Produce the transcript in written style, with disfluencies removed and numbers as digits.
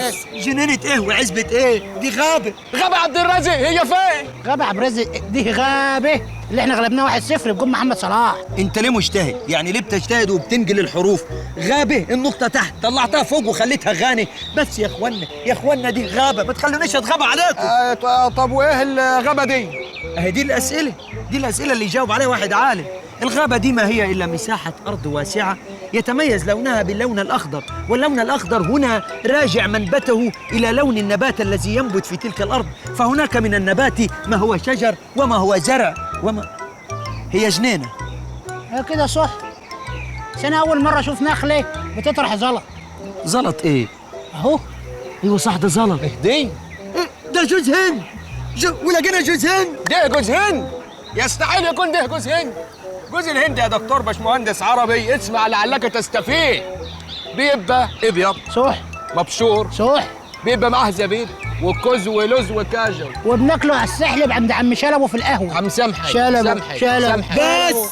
بس جنينة ايه وعزبة ايه؟ دي غابة. غابة عبد الرازق هي فين؟ غابة عبد الرازق دي غابة اللي احنا غلبناها 1-0 بجون محمد صلاح. انت ليه مجتهد؟ يعني ليه بتجتهد وبتنقل الحروف؟ غابة النقطة تحت طلعتها فوق وخليتها غاني. بس يا اخوانا يا اخوانا دي غابة، ما تخلونيش اتغابى عليكم. طب وايه الغابة دي؟ اهي دي الأسئلة، دي الأسئلة اللي يجاوب عليها واحد عالم. الغابة دي ما هي إلا مساحة أرض واسعة يتميز لونها باللون الأخضر، واللون الأخضر هنا راجع منبته إلى لون النبات الذي ينبت في تلك الأرض، فهناك من النبات ما هو شجر وما هو زرع وما هي جنينة. كده صح. بس أنا أول مرة أشوف نخلة بتطرح زلط. زلط إيه؟ أهو. أيوة صح، ده زلط. دي إيه ده جوز هند. ولقينا جوز هند. ده جوز هند؟ يستحيل يكون ده جوز هند. جوز الهند يا دكتور باشمهندس عربي، اسمع لعلك تستفيد. بيبقى ابيض صح. مبشور صح. بيبقى معاه زبيب وكوز ولوز وكاجو، وبناكله على السحلب عند عم شلبه في القهوة. عم سمحي شلبه. سمحي بس